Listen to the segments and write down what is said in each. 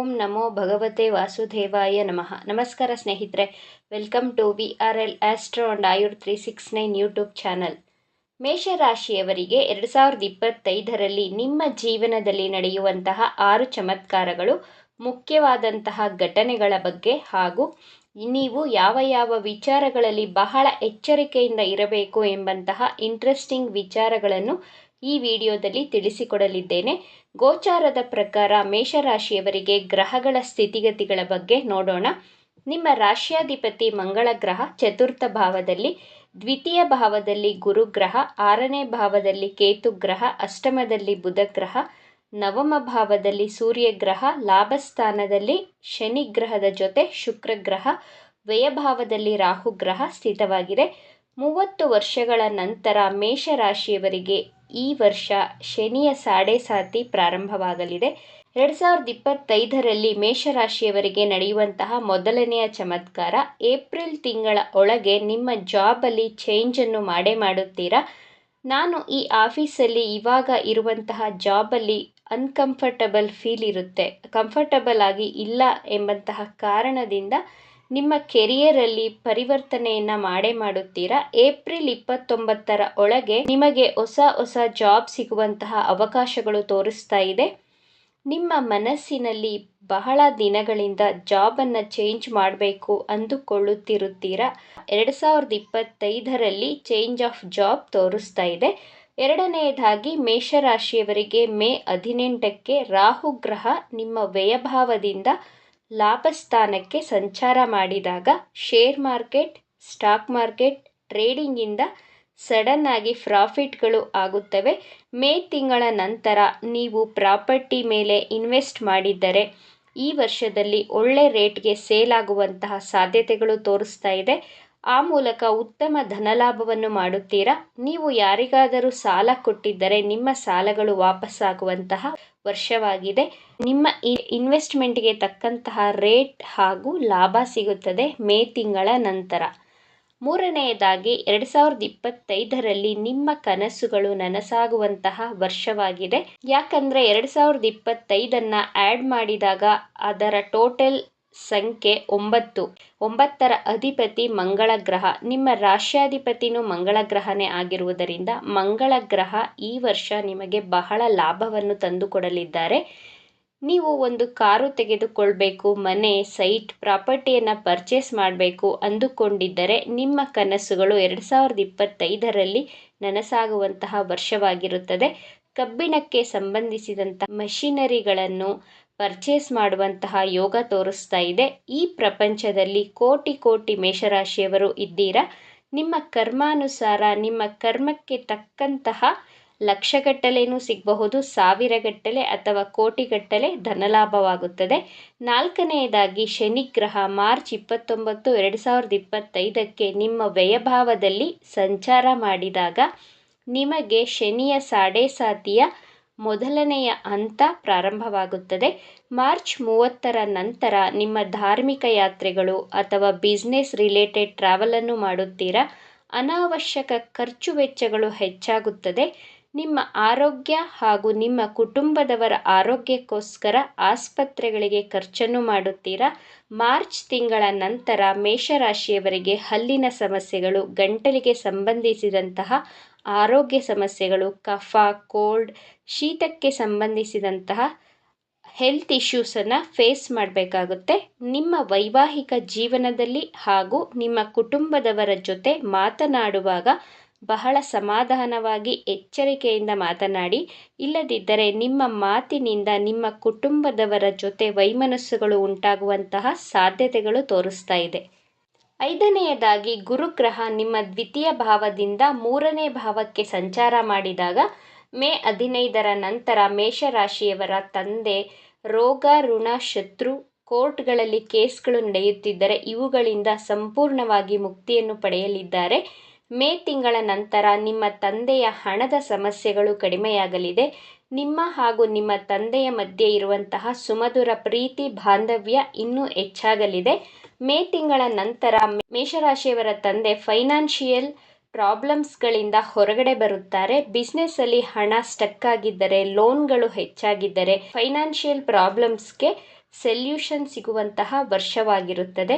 ಓಂ ನಮೋ ಭಗವತೆ ವಾಸುದೇವಾಯ ನಮಃ. ನಮಸ್ಕಾರ ಸ್ನೇಹಿತರೆ, welcome to VRL astro and Ayur 369 YouTube channel. ಮೇಷರಾಶಿಯವರಿಗೆ 2025ರಲ್ಲಿ ನಿಮ್ಮ ಜೀವನದಲ್ಲಿ ನಡೆಯುವಂತಹ 6 ಚಮತ್ಕಾರಗಳು, ಮುಖ್ಯವಾದಂತಹ ಘಟನೆಗಳ ಬಗ್ಗೆ ಹಾಗೂ ನೀವು ಯಾವ ವಿಚಾರಗಳಲ್ಲಿ ಬಹಳ ಎಚ್ಚರಿಕೆಯಿಂದ ಇರಬೇಕು ಎಂಬಂತಹ ಇಂಟ್ರೆಸ್ಟಿಂಗ್ ವಿಚಾರಗಳನ್ನು ಈ ವಿಡಿಯೋದಲ್ಲಿ ತಿಳಿಸಿಕೊಡಲಿದ್ದೇನೆ. ಗೋಚಾರದ ಪ್ರಕಾರ ಮೇಷರಾಶಿಯವರಿಗೆ ಗ್ರಹಗಳ ಸ್ಥಿತಿಗತಿಗಳ ಬಗ್ಗೆ ನೋಡೋಣ. ನಿಮ್ಮ ರಾಶ್ಯಾಧಿಪತಿ ಮಂಗಳ ಗ್ರಹ ಚತುರ್ಥ ಭಾವದಲ್ಲಿ, ದ್ವಿತೀಯ ಭಾವದಲ್ಲಿ ಗುರು ಗ್ರಹ, 6ನೇ ಭಾವದಲ್ಲಿ ಕೇತು ಗ್ರಹ, ಅಷ್ಟಮದಲ್ಲಿ ಬುಧ ಗ್ರಹ, ನವಮ ಭಾವದಲ್ಲಿ ಸೂರ್ಯ ಗ್ರಹ, ಲಾಭಸ್ಥಾನದಲ್ಲಿ ಶನಿ ಗ್ರಹದ ಜೊತೆ ಶುಕ್ರ ಗ್ರಹ, ವ್ಯಯಭಾವದಲ್ಲಿ ರಾಹು ಗ್ರಹ ಸ್ಥಿತವಾಗಿದೆ. 30 ವರ್ಷಗಳ ನಂತರ ಮೇಷರಾಶಿಯವರಿಗೆ ಈ ವರ್ಷ ಶನಿಯ ಸಾಡೇಸಾತಿ ಪ್ರಾರಂಭವಾಗಲಿದೆ. 2025ರಲ್ಲಿ ಮೇಷರಾಶಿಯವರಿಗೆ ನಡೆಯುವಂತಹ ಮೊದಲನೆಯ ಚಮತ್ಕಾರ, ಏಪ್ರಿಲ್ ತಿಂಗಳ ಒಳಗೆ ನಿಮ್ಮ ಜಾಬಲ್ಲಿ ಚೇಂಜನ್ನು ಮಾಡುತ್ತೀರಾ. ನಾನು ಈ ಆಫೀಸಲ್ಲಿ ಇವಾಗ ಇರುವಂತಹ ಜಾಬಲ್ಲಿ ಅನ್ಕಂಫರ್ಟಬಲ್ ಫೀಲ್ ಇರುತ್ತೆ, ಕಂಫರ್ಟಬಲ್ ಆಗಿ ಇಲ್ಲ ಎಂಬಂತಹ ಕಾರಣದಿಂದ ನಿಮ್ಮ ಕೆರಿಯರಲ್ಲಿ ಪರಿವರ್ತನೆಯನ್ನು ಮಾಡುತ್ತೀರಾ. ಏಪ್ರಿಲ್ 29ರ ಒಳಗೆ ನಿಮಗೆ ಹೊಸ ಜಾಬ್ ಸಿಗುವಂತಹ ಅವಕಾಶಗಳು ತೋರಿಸ್ತಾ ಇದೆ. ನಿಮ್ಮ ಮನಸ್ಸಿನಲ್ಲಿ ಬಹಳ ದಿನಗಳಿಂದ ಜಾಬನ್ನು ಚೇಂಜ್ ಮಾಡಬೇಕು ಅಂದುಕೊಳ್ಳುತ್ತಿರುತ್ತೀರಾ. 2025ರಲ್ಲಿ ಚೇಂಜ್ ಆಫ್ ಜಾಬ್ ತೋರಿಸ್ತಾ ಇದೆ. ಎರಡನೆಯದಾಗಿ ಮೇಷರಾಶಿಯವರಿಗೆ ಮೇ 18ಕ್ಕೆ ರಾಹು ಗ್ರಹ ನಿಮ್ಮ ವ್ಯಯಭಾವದಿಂದ ಲಾಭಸ್ಥಾನಕ್ಕೆ ಸಂಚಾರ ಮಾಡಿದಾಗ ಶೇರ್ ಮಾರ್ಕೆಟ್, ಸ್ಟಾಕ್ ಮಾರ್ಕೆಟ್, ಟ್ರೇಡಿಂಗಿಂದ ಸಡನ್ ಆಗಿ ಪ್ರಾಫಿಟ್ಗಳು ಆಗುತ್ತವೆ. ಮೇ ತಿಂಗಳ ನಂತರ ನೀವು ಪ್ರಾಪರ್ಟಿ ಮೇಲೆ ಇನ್ವೆಸ್ಟ್ ಮಾಡಿದ್ದರೆ ಈ ವರ್ಷದಲ್ಲಿ ಒಳ್ಳೆ ರೇಟ್ಗೆ ಸೇಲ್ ಆಗುವಂತಹ ಸಾಧ್ಯತೆಗಳು ತೋರಿಸ್ತಾ ಇದೆ. ಆ ಮೂಲಕ ಉತ್ತಮ ಧನಲಾಭವನ್ನು ಮಾಡುತ್ತೀರಾ. ನೀವು ಯಾರಿಗಾದರೂ ಸಾಲ ಕೊಟ್ಟಿದ್ದರೆ ನಿಮ್ಮ ಸಾಲಗಳು ವಾಪಸ್ಸಾಗುವಂತಹ ವರ್ಷವಾಗಿದೆ. ನಿಮ್ಮ ಇನ್ವೆಸ್ಟ್ಮೆಂಟ್ಗೆ ತಕ್ಕಂತಹ ರೇಟ್ ಹಾಗೂ ಲಾಭ ಸಿಗುತ್ತದೆ ಮೇ ತಿಂಗಳ ನಂತರ. ಮೂರನೆಯದಾಗಿ 2025ರಲ್ಲಿ ನಿಮ್ಮ ಕನಸುಗಳು ನನಸಾಗುವಂತಹ ವರ್ಷವಾಗಿದೆ. ಯಾಕಂದರೆ 2025ಅನ್ನು ಆ್ಯಡ್ ಮಾಡಿದಾಗ ಅದರ ಟೋಟಲ್ ಸಂಖ್ಯೆ 9. 9ರ ಅಧಿಪತಿ ಮಂಗಳ ಗ್ರಹ, ನಿಮ್ಮ ರಾಶ್ಯಾಧಿಪತಿನೂ ಮಂಗಳ ಗ್ರಹನೇ ಆಗಿರುವುದರಿಂದ ಮಂಗಳ ಗ್ರಹ ಈ ವರ್ಷ ನಿಮಗೆ ಬಹಳ ಲಾಭವನ್ನು ತಂದುಕೊಡಲಿದ್ದಾರೆ. ನೀವು ಒಂದು ಕಾರು ತೆಗೆದುಕೊಳ್ಬೇಕು, ಮನೆ, ಸೈಟ್, ಪ್ರಾಪರ್ಟಿಯನ್ನು ಪರ್ಚೇಸ್ ಮಾಡಬೇಕು ಅಂದುಕೊಂಡಿದ್ದರೆ ನಿಮ್ಮ ಕನಸುಗಳು 2025ರಲ್ಲಿ ನನಸಾಗುವಂತಹ ವರ್ಷವಾಗಿರುತ್ತದೆ. ಕಬ್ಬಿಣಕ್ಕೆ ಸಂಬಂಧಿಸಿದಂತಹ ಮಷಿನರಿಗಳನ್ನು ಪರ್ಚೇಸ್ ಮಾಡುವಂತಹ ಯೋಗ ತೋರಿಸ್ತಾ ಇದೆ. ಈ ಪ್ರಪಂಚದಲ್ಲಿ ಕೋಟಿ ಮೇಷರಾಶಿಯವರು ಇದ್ದೀರಾ. ನಿಮ್ಮ ಕರ್ಮಾನುಸಾರ ನಿಮ್ಮ ಕರ್ಮಕ್ಕೆ ತಕ್ಕಂತಹ ಲಕ್ಷಗಟ್ಟಲೆನೂ ಸಿಗಬಹುದು, ಸಾವಿರಗಟ್ಟಲೆ ಅಥವಾ ಕೋಟಿಗಟ್ಟಲೆ ಧನಲಾಭವಾಗುತ್ತದೆ. ನಾಲ್ಕನೆಯದಾಗಿ ಶನಿಗ್ರಹ ಮಾರ್ಚ್ 29, 2025ಕ್ಕೆ ನಿಮ್ಮ ವ್ಯಯಭಾವದಲ್ಲಿ ಸಂಚಾರ ಮಾಡಿದಾಗ ನಿಮಗೆ ಶನಿಯ ಸಾಡೇಸಾತಿಯ ಮೊದಲನೆಯ ಹಂತ ಪ್ರಾರಂಭವಾಗುತ್ತದೆ. ಮಾರ್ಚ್ 30ರ ನಂತರ ನಿಮ್ಮ ಧಾರ್ಮಿಕ ಯಾತ್ರೆಗಳು ಅಥವಾ ಬಿಸ್ನೆಸ್ ರಿಲೇಟೆಡ್ ಟ್ರಾವೆಲನ್ನು ಮಾಡುತ್ತೀರಾ. ಅನಾವಶ್ಯಕ ಖರ್ಚು ವೆಚ್ಚಗಳು ಹೆಚ್ಚಾಗುತ್ತದೆ. ನಿಮ್ಮ ಆರೋಗ್ಯ ಹಾಗೂ ನಿಮ್ಮ ಕುಟುಂಬದವರ ಆರೋಗ್ಯಕ್ಕೋಸ್ಕರ ಆಸ್ಪತ್ರೆಗಳಿಗೆ ಖರ್ಚನ್ನು ಮಾಡುತ್ತೀರಾ. ಮಾರ್ಚ್ ತಿಂಗಳ ನಂತರ ಮೇಷರಾಶಿಯವರಿಗೆ ಹಲ್ಲಿನ ಸಮಸ್ಯೆಗಳು, ಗಂಟಲಿಗೆ ಸಂಬಂಧಿಸಿದಂತಹ ಆರೋಗ್ಯ ಸಮಸ್ಯೆಗಳು, ಕಫ, ಕೋಲ್ಡ್, ಶೀತಕ್ಕೆ ಸಂಬಂಧಿಸಿದಂತಹ ಹೆಲ್ತ್ ಇಶ್ಯೂಸನ್ನು ಫೇಸ್ ಮಾಡಬೇಕಾಗುತ್ತೆ. ನಿಮ್ಮ ವೈವಾಹಿಕ ಜೀವನದಲ್ಲಿ ಹಾಗೂ ನಿಮ್ಮ ಕುಟುಂಬದವರ ಜೊತೆ ಮಾತನಾಡುವಾಗ ಬಹಳ ಸಮಾಧಾನವಾಗಿ ಎಚ್ಚರಿಕೆಯಿಂದ ಮಾತನಾಡಿ. ಇಲ್ಲದಿದ್ದರೆ ನಿಮ್ಮ ಮಾತಿನಿಂದ ನಿಮ್ಮ ಕುಟುಂಬದವರ ಜೊತೆ ವೈಮನಸ್ಸುಗಳು ಉಂಟಾಗುವಂತಹ ಸಾಧ್ಯತೆಗಳು ತೋರಿಸ್ತಾ ಇದೆ. ಐದನೆಯದಾಗಿ ಗುರುಗ್ರಹ ನಿಮ್ಮ ದ್ವಿತೀಯ ಭಾವದಿಂದ 3ನೇ ಭಾವಕ್ಕೆ ಸಂಚಾರ ಮಾಡಿದಾಗ ಮೇ 15ರ ನಂತರ ಮೇಷರಾಶಿಯವರ ತಂದೆ ರೋಗ, ಋಣ, ಶತ್ರು, ಕೋರ್ಟ್ಗಳಲ್ಲಿ ಕೇಸ್ಗಳು ನಡೆಯುತ್ತಿದ್ದರೆ ಇವುಗಳಿಂದ ಸಂಪೂರ್ಣವಾಗಿ ಮುಕ್ತಿಯನ್ನು ಪಡೆಯಲಿದ್ದಾರೆ. ಮೇ ತಿಂಗಳ ನಂತರ ನಿಮ್ಮ ತಂದೆಯ ಹಣದ ಸಮಸ್ಯೆಗಳು ಕಡಿಮೆಯಾಗಲಿದೆ. ನಿಮ್ಮ ಹಾಗೂ ನಿಮ್ಮ ತಂದೆಯ ಮಧ್ಯೆ ಇರುವಂತಹ ಸುಮಧುರ ಪ್ರೀತಿ ಬಾಂಧವ್ಯ ಇನ್ನೂ ಹೆಚ್ಚಾಗಲಿದೆ. ಮೇ ತಿಂಗಳ ನಂತರ ಮೇಷರಾಶಿಯವರ ತಂದೆ ಫೈನಾನ್ಷಿಯಲ್ ಪ್ರಾಬ್ಲಮ್ಸ್ಗಳಿಂದ ಹೊರಗಡೆ ಬರುತ್ತಾರೆ. ಬಿಸ್ನೆಸ್ಸಲ್ಲಿ ಹಣ ಸ್ಟಕ್ ಆಗಿದ್ದರೆ, ಲೋನ್ಗಳು ಹೆಚ್ಚಾಗಿದ್ದರೆ, ಫೈನಾನ್ಷಿಯಲ್ ಪ್ರಾಬ್ಲಮ್ಸ್ಗೆ ಸೊಲ್ಯೂಷನ್ ಸಿಗುವಂತಹ ವರ್ಷವಾಗಿರುತ್ತದೆ.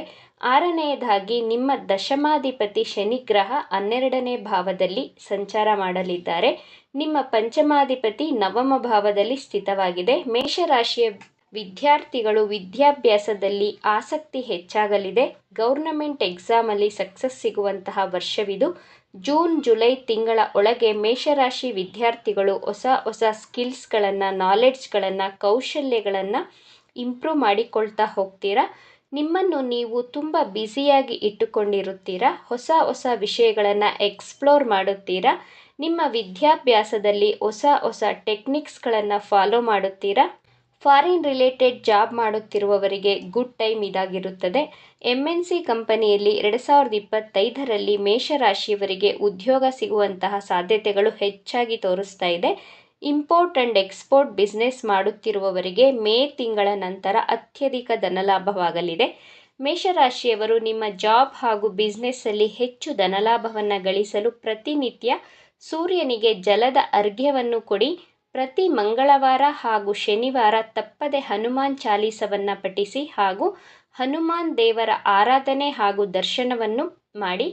6ನೇದಾಗಿ ನಿಮ್ಮ ದಶಮಾಧಿಪತಿ ಶನಿ ಗ್ರಹ 12ನೇ ಭಾವದಲ್ಲಿ ಸಂಚಾರ ಮಾಡಲಿದ್ದಾರೆ. ನಿಮ್ಮ ಪಂಚಮಾಧಿಪತಿ ನವಮ ಭಾವದಲ್ಲಿ ಸ್ಥಿತವಾಗಿದೆ. ಮೇಷರಾಶಿಯ ವಿದ್ಯಾರ್ಥಿಗಳು ವಿದ್ಯಾಭ್ಯಾಸದಲ್ಲಿ ಆಸಕ್ತಿ ಹೆಚ್ಚಾಗಲಿದೆ. ಗೌರ್ನಮೆಂಟ್ ಎಕ್ಸಾಮಲ್ಲಿ ಸಕ್ಸಸ್ ಸಿಗುವಂತಹ ವರ್ಷವಿದು. ಜೂನ್ ಜುಲೈ ತಿಂಗಳ ಒಳಗೆ ಮೇಷರಾಶಿ ವಿದ್ಯಾರ್ಥಿಗಳು ಹೊಸ ಸ್ಕಿಲ್ಸ್ಗಳನ್ನು, ನಾಲೆಡ್ಜ್ಗಳನ್ನು, ಕೌಶಲ್ಯಗಳನ್ನು ಇಂಪ್ರೂವ್ ಮಾಡಿಕೊಳ್ತಾ ಹೋಗ್ತೀರಾ. ನಿಮ್ಮನ್ನು ನೀವು ತುಂಬ ಬ್ಯುಸಿಯಾಗಿ ಇಟ್ಟುಕೊಂಡಿರುತ್ತೀರಾ. ಹೊಸ ವಿಷಯಗಳನ್ನು ಎಕ್ಸ್ಪ್ಲೋರ್ ಮಾಡುತ್ತೀರಾ. ನಿಮ್ಮ ವಿದ್ಯಾಭ್ಯಾಸದಲ್ಲಿ ಹೊಸ ಟೆಕ್ನಿಕ್ಸ್ಗಳನ್ನು ಫಾಲೋ ಮಾಡುತ್ತೀರಾ. ಫಾರಿನ್ ರಿಲೇಟೆಡ್ ಜಾಬ್ ಮಾಡುತ್ತಿರುವವರಿಗೆ ಗುಡ್ ಟೈಮ್ ಇದಾಗಿರುತ್ತದೆ. MNC ಕಂಪನಿಯಲ್ಲಿ 2025ರಲ್ಲಿ ಮೇಷರಾಶಿಯವರಿಗೆ ಉದ್ಯೋಗ ಸಿಗುವಂತಹ ಸಾಧ್ಯತೆಗಳು ಹೆಚ್ಚಾಗಿ ತೋರಿಸ್ತಾ ಇದೆ. ಇಂಪೋರ್ಟ್ ಆ್ಯಂಡ್ ಎಕ್ಸ್ಪೋರ್ಟ್ ಬಿಸ್ನೆಸ್ ಮಾಡುತ್ತಿರುವವರಿಗೆ ಮೇ ತಿಂಗಳ ನಂತರ ಅತ್ಯಧಿಕ ಧನಲಾಭವಾಗಲಿದೆ. ಮೇಷರಾಶಿಯವರು ನಿಮ್ಮ ಜಾಬ್ ಹಾಗೂ ಬಿಸ್ನೆಸ್ಸಲ್ಲಿ ಹೆಚ್ಚು ಧನಲಾಭವನ್ನು ಗಳಿಸಲು ಪ್ರತಿನಿತ್ಯ ಸೂರ್ಯನಿಗೆ ಜಲದ ಅರ್ಘ್ಯವನ್ನು ಕೊಡಿ. ಪ್ರತಿ ಮಂಗಳವಾರ ಹಾಗೂ ಶನಿವಾರ ತಪ್ಪದೆ ಹನುಮಾನ್ ಚಾಲೀಸವನ್ನು ಪಠಿಸಿ ಹಾಗೂ ಹನುಮಾನ್ ದೇವರ ಆರಾಧನೆ ಹಾಗೂ ದರ್ಶನವನ್ನು ಮಾಡಿ.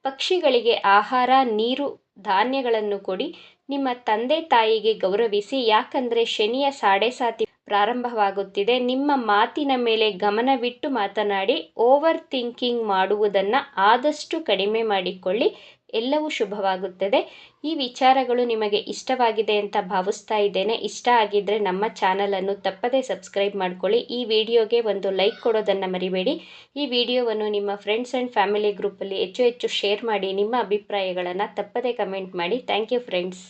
ಪಕ್ಷಿಗಳಿಗೆ ಆಹಾರ, ನೀರು, ಧಾನ್ಯಗಳನ್ನು ಕೊಡಿ. ನಿಮ್ಮ ತಂದೆ ತಾಯಿಗೆ ಗೌರವಿಸಿ. ಯಾಕಂದರೆ ಶನಿಯ ಸಾಡೆಸಾತಿ ಪ್ರಾರಂಭವಾಗುತ್ತಿದೆ. ನಿಮ್ಮ ಮಾತಿನ ಮೇಲೆ ಗಮನವಿಟ್ಟು ಮಾತನಾಡಿ. ಓವರ್ ಥಿಂಕಿಂಗ್ ಮಾಡುವುದನ್ನು ಆದಷ್ಟು ಕಡಿಮೆ ಮಾಡಿಕೊಳ್ಳಿ. ಎಲ್ಲವೂ ಶುಭವಾಗುತ್ತದೆ. ಈ ವಿಚಾರಗಳು ನಿಮಗೆ ಇಷ್ಟವಾಗಿದೆ ಅಂತ ಭಾವಿಸ್ತಾ ಇದ್ದೇನೆ. ಇಷ್ಟ ಆಗಿದ್ದರೆ ನಮ್ಮ ಚಾನಲನ್ನು ತಪ್ಪದೇ ಸಬ್ಸ್ಕ್ರೈಬ್ ಮಾಡ್ಕೊಳ್ಳಿ. ಈ ವಿಡಿಯೋಗೆ ಒಂದು ಲೈಕ್ ಕೊಡೋದನ್ನು ಮರಿಬೇಡಿ. ಈ ವಿಡಿಯೋವನ್ನು ನಿಮ್ಮ ಫ್ರೆಂಡ್ಸ್ ಆ್ಯಂಡ್ ಫ್ಯಾಮಿಲಿ ಗ್ರೂಪಲ್ಲಿ ಹೆಚ್ಚು ಶೇರ್ ಮಾಡಿ. ನಿಮ್ಮ ಅಭಿಪ್ರಾಯಗಳನ್ನು ತಪ್ಪದೇ ಕಮೆಂಟ್ ಮಾಡಿ. Thank you friends.